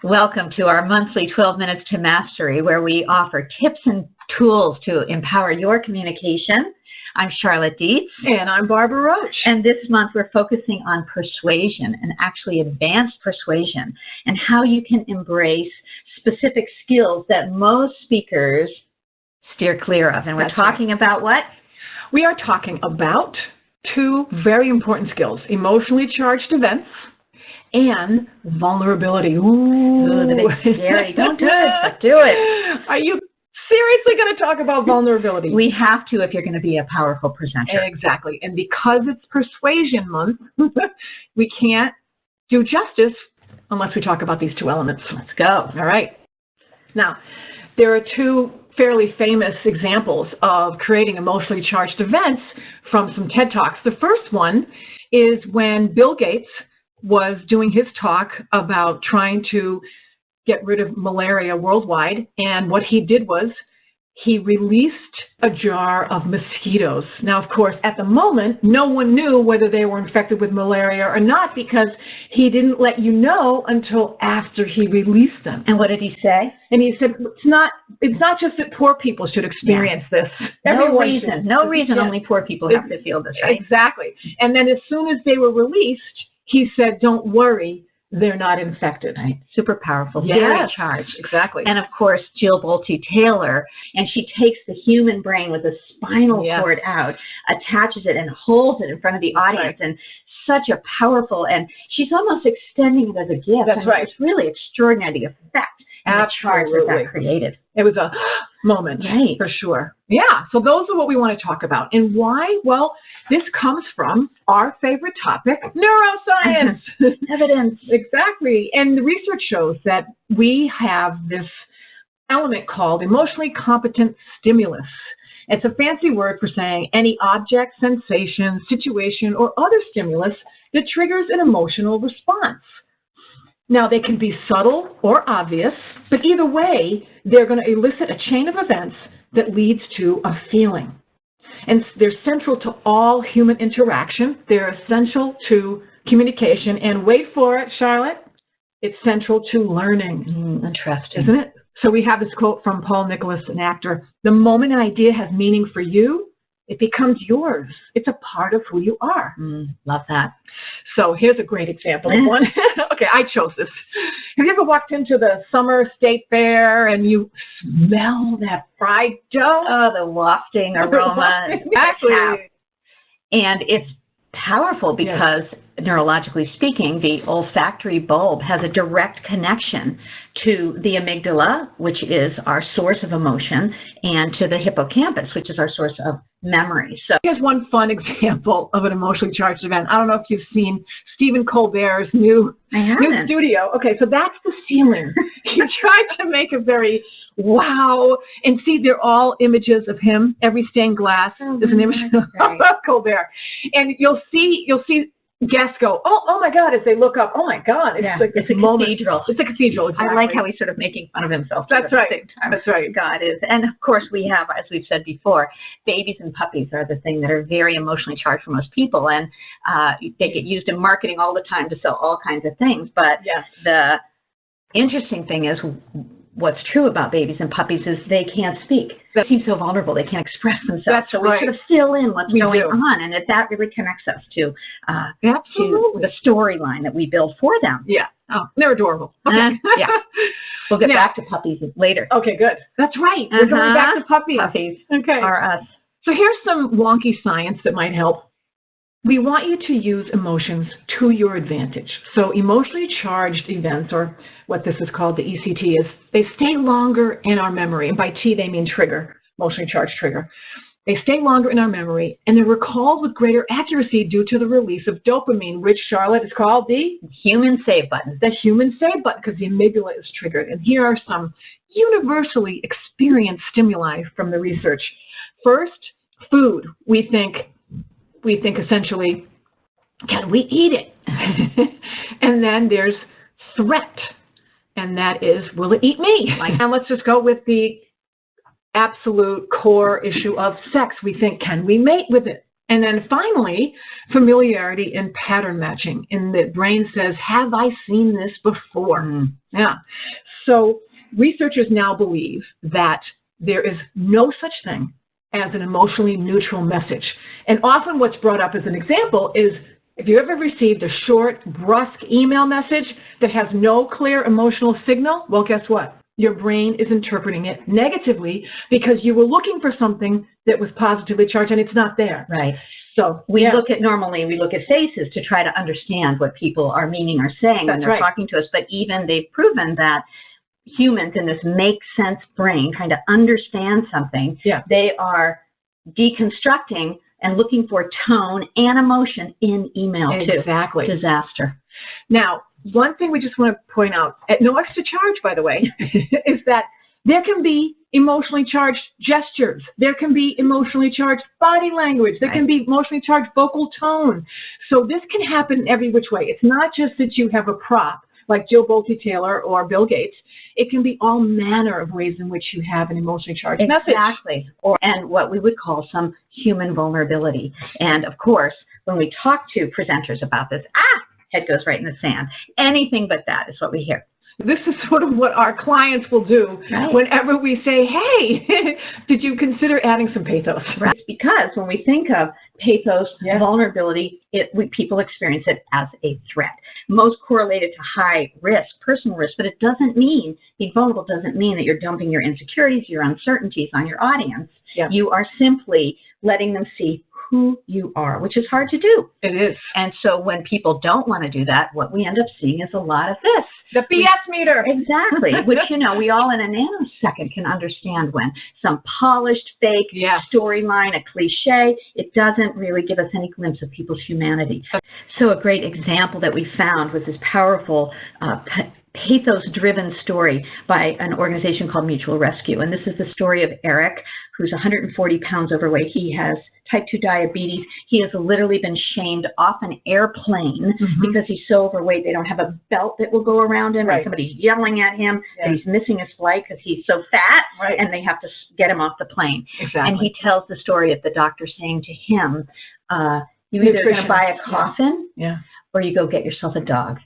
Welcome to our monthly 12 Minutes to Mastery, where we offer tips and tools to empower your communication. I'm Charlotte Dietz. And I'm Barbara Roach. And this month we're focusing on persuasion, and actually advanced persuasion, and how you can embrace specific skills that most speakers steer clear of. And we're talking about what? We are talking about two very important skills: emotionally charged events and vulnerability. Ooh, the big scary. Don't do it, but do it. Are you seriously going to talk about vulnerability? We have to if you're going to be a powerful presenter. Exactly. And because it's Persuasion Month, we can't do justice unless we talk about these two elements. Let's go. All right. Now, there are two fairly famous examples of creating emotionally charged events from some TED Talks. The first one is when Bill Gates was doing his talk about trying to get rid of malaria worldwide, and what he did was he released a jar of mosquitoes. Now, of course, at the moment, no one knew whether they were infected with malaria or not, because he didn't let you know until after he released them. And what did he say? And he said, it's not just that poor people should experience this. No reason only poor people have to feel this, right? Exactly. And then as soon as they were released, he said, don't worry, they're not infected. Right. Super powerful, yes. Very charged. Exactly. And of course, Jill Bolte Taylor, and she takes the human brain with the spinal cord out, attaches it and holds it in front of the audience, and such a powerful, and she's almost extending it as a gift. That's right. It's really extraordinary, the effect and the charge that created. It was a moment, right, for sure. Yeah, so those are what we want to talk about. And why? Well, this comes from our favorite topic, neuroscience. Evidence. Exactly. And the research shows that we have this element called emotionally competent stimulus. It's a fancy word for saying any object, sensation, situation, or other stimulus that triggers an emotional response. Now, they can be subtle or obvious, but either way, they're going to elicit a chain of events that leads to a feeling. And they're central to all human interaction. They're essential to communication. And wait for it, Charlotte, it's central to learning. Interesting. Isn't it? So we have this quote from Paul Nicholas, an actor: "The moment an idea has meaning for you, it becomes yours. It's a part of who you are." Love that. So here's a great example of one. Okay, I chose this. Have you ever walked into the summer state fair and you smell that fried dough? Oh, the wafting aroma. Exactly. And it's powerful because, neurologically speaking, the olfactory bulb has a direct connection to the amygdala, which is our source of emotion, and to the hippocampus, which is our source of memory. So here's one fun example of an emotionally charged event. I don't know if you've seen Stephen Colbert's new studio. Okay, so that's the ceiling. He tried to make a very wow, and see, they're all images of him. Every stained glass is an image of Colbert, and you'll see guests go, oh my God, as they look up. Oh my God, it's like it's a cathedral. It's a cathedral. Exactly. I like how he's sort of making fun of himself. That's right. That's right. God is, and of course we have, as we've said before, babies and puppies are the thing that are very emotionally charged for most people, and they get used in marketing all the time to sell all kinds of things. But the interesting thing is, what's true about babies and puppies is they can't speak. They seem so vulnerable. They can't express themselves. So we sort of fill in what's going on, and that really connects us to the storyline that we build for them. Yeah. Oh, they're adorable. Okay. We'll get back to puppies later. Okay, good. That's right. We're going back to puppies. Puppies are us. So here's some wonky science that might help. We want you to use emotions to your advantage. So emotionally charged events, or what this is called, the ECT, is they stay longer in our memory. And by T, they mean trigger, emotionally charged trigger. They stay longer in our memory, and they're recalled with greater accuracy due to the release of dopamine, which, Charlotte, is called the human save button. The human save button, because the amygdala is triggered. And here are some universally experienced stimuli from the research. First, food. We think essentially, can we eat it? And then there's threat, and that is, will it eat me? And let's just go with the absolute core issue of sex. We think, can we mate with it? And then finally, familiarity and pattern matching. And the brain says, have I seen this before? Yeah. So researchers now believe that there is no such thing as an emotionally neutral message. And often what's brought up as an example is, if you ever received a short, brusque email message that has no clear emotional signal, well, guess what? Your brain is interpreting it negatively because you were looking for something that was positively charged and it's not there. Right. So we look at faces to try to understand what people are meaning or saying when they're talking to us. But even they've proven that humans in this make sense brain trying to understand something, they are deconstructing and looking for tone and emotion in email too. Exactly. Disaster. Now, one thing we just want to point out, at no extra charge, by the way, is that there can be emotionally charged gestures. There can be emotionally charged body language. There can be emotionally charged vocal tone. So this can happen every which way. It's not just that you have a prop like Jill Bolte Taylor or Bill Gates. It can be all manner of ways in which you have an emotionally charged message. Exactly. And what we would call some human vulnerability. And of course, when we talk to presenters about this, head goes right in the sand. Anything but that is what we hear. This is sort of what our clients will do whenever we say, hey, did you consider adding some pathos? Right. Because when we think of pathos, vulnerability, people experience it as a threat. Most correlated to high risk, personal risk, but it doesn't mean, being vulnerable doesn't mean that you're dumping your insecurities, your uncertainties on your audience. You are simply letting them see who you are, which is hard to do. It is. And so when people don't want to do that, what we end up seeing is a lot of this. The BS meter. Exactly. Which, we all in a nanosecond can understand when some polished, fake storyline, a cliche, it doesn't really give us any glimpse of people's humanity. So a great example that we found was this powerful pathos-driven story by an organization called Mutual Rescue. And this is the story of Eric, who's 140 pounds overweight. He has type 2 diabetes. He has literally been shamed off an airplane because he's so overweight. They don't have a belt that will go around him. And somebody's yelling at him that he's missing his flight because he's so fat, and they have to get him off the plane. And he tells the story of the doctor saying to him, you either going to buy a coffin or you go get yourself a dog.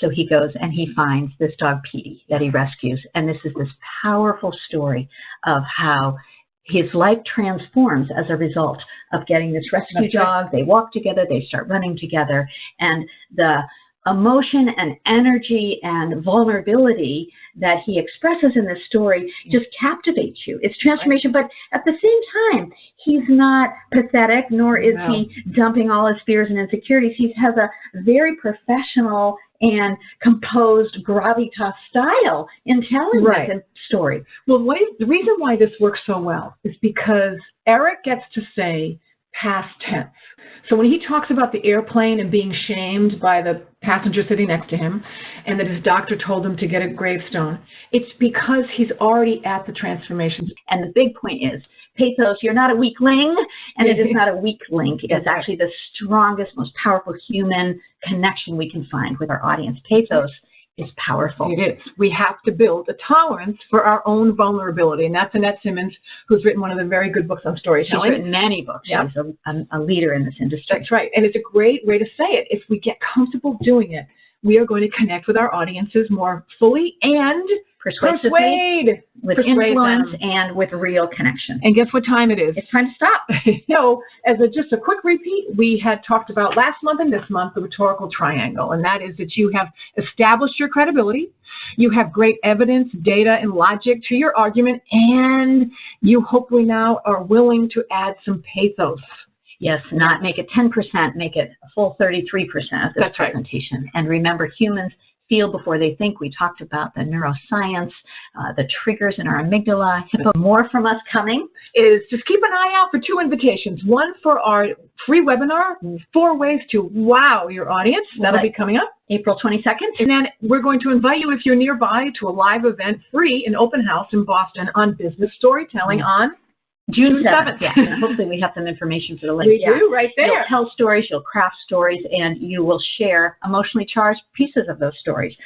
So he goes and he finds this dog, Petey, that he rescues. And this is this powerful story of how his life transforms as a result of getting this rescue dog. They walk together, they start running together, and the emotion and energy and vulnerability that he expresses in this story just captivates you. It's transformation, but at the same time, he's not pathetic, nor is he dumping all his fears and insecurities. He has a very professional and composed gravitas style in telling this story. Well, the reason why this works so well is because Eric gets to say past tense. So when he talks about the airplane and being shamed by the passenger sitting next to him and that his doctor told him to get a gravestone, it's because he's already at the transformation. And the big point is, pathos, you're not a weakling, and it is not a weak link. It's actually the strongest, most powerful human connection we can find with our audience. Pathos is powerful. It is. We have to build a tolerance for our own vulnerability, and that's Annette Simmons, who's written one of the very good books on storytelling. She's written many books. She's a leader in this industry. That's right, and it's a great way to say it. If we get comfortable doing it, we are going to connect with our audiences more fully and persuade with influence and with real connection. And guess what time it is? It's time to stop. So, as just a quick repeat, we had talked about last month and this month the rhetorical triangle, and that is that you have established your credibility, you have great evidence, data, and logic to your argument, and you hopefully now are willing to add some pathos. Yes, not make it 10%, make it a full 33% of this presentation. And remember, humans feel before they think. We talked about the neuroscience, the triggers in our amygdala. More from us coming is just keep an eye out for 2 invitations. One for our free webinar, 4 ways to wow your audience. That'll be coming up April 22nd. And then we're going to invite you, if you're nearby, to a live event, free, an open house in Boston on business storytelling on June 7th, yeah. And hopefully we have some information for the link. We do, right there. You'll tell stories, you'll craft stories, and you will share emotionally charged pieces of those stories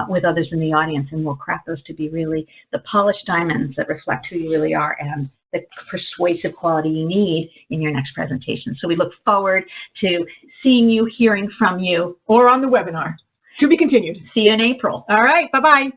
with others in the audience, and we'll craft those to be really the polished diamonds that reflect who you really are and the persuasive quality you need in your next presentation. So we look forward to seeing you, hearing from you. Or on the webinar. To be continued. See you in April. All right, bye-bye.